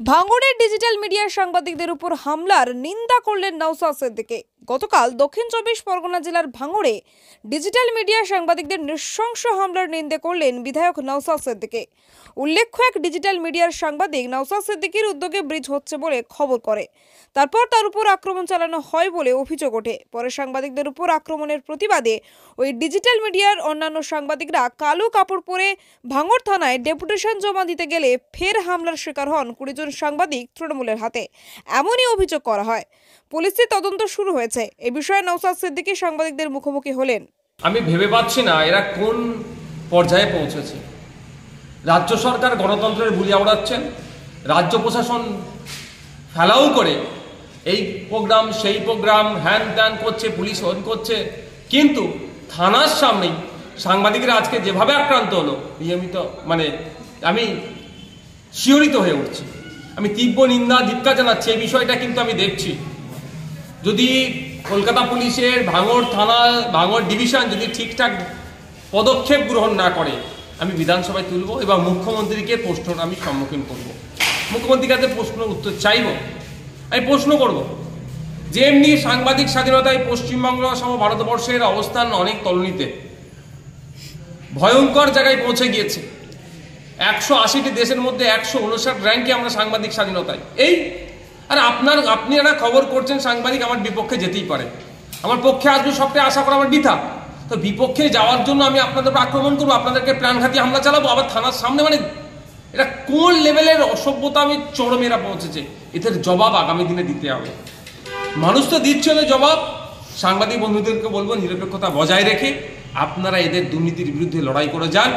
ভাঙড়ের ডিজিটাল মিডিয়ার সাংবাদিকদের উপর হামলার নিন্দা করলেন নওশাদ সিদ্দিকী। গতকাল দক্ষিণ 24 পরগনা জেলার ভাঙড়ে ডিজিটাল মিডিয়ার সাংবাদিকদের নৃশংস হামলার নিন্দা করলেন বিধায়ক নওশাদ সিদ্দিকী। উল্লেখ্য, এক ডিজিটাল মিডিয়ার সাংবাদিক নওশাদ সিদ্দিকীর উদ্যোগে ব্রিজ হচ্ছে বলে খবর করে, তারপর তার উপর আক্রমণ চালানো হয় বলে অভিযোগ ওঠে। পরে সাংবাদিকদের উপর আক্রমণের প্রতিবাদে ওই ডিজিটাল মিডিয়ার অন্যান্য সাংবাদিকরা কালো কাপড় পরে ভাঙড় থানায় ডেপুটেশন জমা দিতে গেলে ফের হামলার শিকার হন 20 জন সাংবাদিক তৃণমূলের হাতে, এমনই অভিযোগ করা হয়। পুলিশের তদন্ত শুরু হয়েছে। এ বিষয়ে নওশাদ সিদ্দিকী সাংবাদিকদের মুখোমুখি হলেন। আমি ভেবে পাচ্ছি না এরা কোন পর্যায়ে পৌঁছেছে। রাজ্য সরকার গণতন্ত্রের বুলি আওড়াচ্ছেন, রাজ্য প্রশাসন ফেলাও করে এই প্রোগ্রাম সেই প্রোগ্রাম হ্যান ত্যান করছে, পুলিশ অন করছে, কিন্তু থানার সামনেই সাংবাদিকরা আজকে যেভাবে আক্রান্ত হলো, নিয়মিত আমি শিহরিত হয়ে উঠছি। আমি তীব্র নিন্দা ধিক্কার জানাচ্ছি। এই বিষয়টা কিন্তু আমি দেখছি, যদি কলকাতা পুলিশের ভাঙড় থানা ভাঙড় ডিভিশন যদি ঠিকঠাক পদক্ষেপ গ্রহণ না করে, আমি বিধানসভায় তুলব এবং মুখ্যমন্ত্রীকে প্রশ্ন আমি সম্মুখীন করব। মুখ্যমন্ত্রীর কাছে প্রশ্ন উত্তর চাইব। আমি প্রশ্ন করব যে এমনি সাংবাদিক স্বাধীনতায় পশ্চিমবঙ্গ সহ ভারতবর্ষের অবস্থান অনেক তলনিতে, ভয়ঙ্কর জায়গায় পৌঁছে গিয়েছে। 180টি দেশের মধ্যে 159 র্যাঙ্কে আমরা সাংবাদিক স্বাধীনতায়। আর আপনারা খবর করছেন সাংবাদিক আমার বিপক্ষে যেতেই পারে, আমার পক্ষে আসবে সবটাই আশা করা আমার বৃথা। তো বিপক্ষে যাওয়ার জন্য আমি আপনাদের উপর আক্রমণ করবো, আপনাদেরকে প্রাণঘাতী হামলা চালাবো আবার থানার সামনে? এটা কোন লেভেলের অসভ্যতা আমি চরমেরা পৌঁছেছে। এদের জবাব আগামী দিনে দিতে হবে। মানুষ তো দিচ্ছিল জবাব। সাংবাদিক বন্ধুদেরকে বলবো নিরপেক্ষতা বজায় রেখে আপনারা এদের দুর্নীতির বিরুদ্ধে লড়াই করে যান।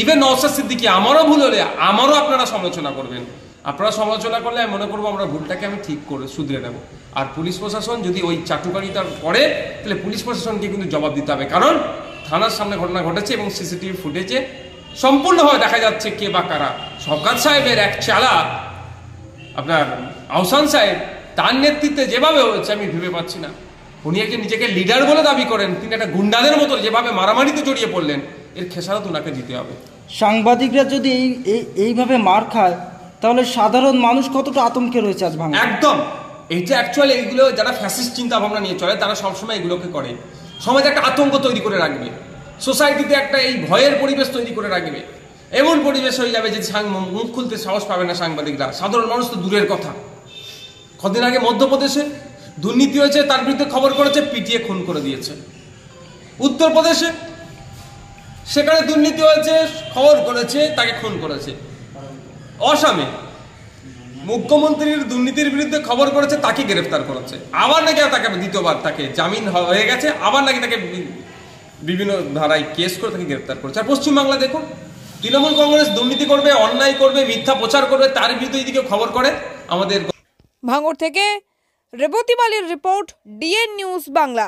ইভেন নওশাদ সিদ্দিকী আমারও ভুল হলে আমারও আপনারা সমালোচনা করবেন। আপনারা সমালোচনা করলে আমি মনে করবো আমরা ভুলটাকে আমি ঠিক করে শুধরে নেব। আর পুলিশ প্রশাসন যদি ওই চাটুকারিতা করে, তাহলে পুলিশ প্রশাসনকে কিন্তু জবাব দিতে হবে, কারণ থানার সামনে ঘটনা ঘটেছে এবং সিসিটিভি ফুটেজে সম্পূর্ণভাবে দেখা যাচ্ছে কে বা কারা। শওকত সাহেবের এক চালা আপনার আহসান সাহেব, তার নেতৃত্বে যেভাবে হয়েছে আমি ভেবে পাচ্ছি না। উনি একজন নিজেকে লিডার বলে দাবি করেন, তিনি একটা গুন্ডাদের মতো যেভাবে মারামারিতে জড়িয়ে পড়লেন, এর খেসারত ওনাকে দিতে হবে। সাংবাদিকরা যদি এইভাবে মার খায়, তাহলে সাধারণ মানুষ কতটা আতঙ্কে রয়েছে আজ ভাঙড়ে। একদম এইটা অ্যাকচুয়ালি এইগুলো যারা ফ্যাসিস্ট চিন্তা ভাবনা নিয়ে চলে, তারা সবসময় এগুলোকে করে। সমাজে একটা আতঙ্ক তৈরি করে রাখবে, সোসাইটিতে একটা এই ভয়ের পরিবেশ তৈরি করে রাখবে। এমন পরিবেশ হয়ে যাবে যে মুখ খুলতে সাহস পাবে না সাংবাদিকরা। সাধারণ মানুষ তো দূরের কথা। কদিন আগে মধ্যপ্রদেশে দুর্নীতি হয়েছে, তার বিরুদ্ধে খবর করেছে, পিটিয়ে খুন করে দিয়েছে। উত্তরপ্রদেশে সেখানে দুর্নীতি হয়েছে, খবর করেছে, তাকে খুন করেছে। অসমে মুখ্যমন্ত্রীর দুর্নীতির বিরুদ্ধে খবর করেছে, তাকে গ্রেফতার করেছে। আবার নাকি তাকে দ্বিতীয়বার তাকে জামিন হয়ে গেছে, আবার নাকি তাকে বিভিন্ন ধারায় কেস করে তাকে গ্রেফতার করেছে। আর পশ্চিমবাংলা দেখুন, তৃণমূল কংগ্রেস দুর্নীতি করবে, অন্যায় করবে, মিথ্যা প্রচার করবে, তার বিরুদ্ধে যদি কেউ খবর করে। আমাদের ভাঙড় থেকে রেবতী মালির রিপোর্ট, ডিএন নিউজ বাংলা।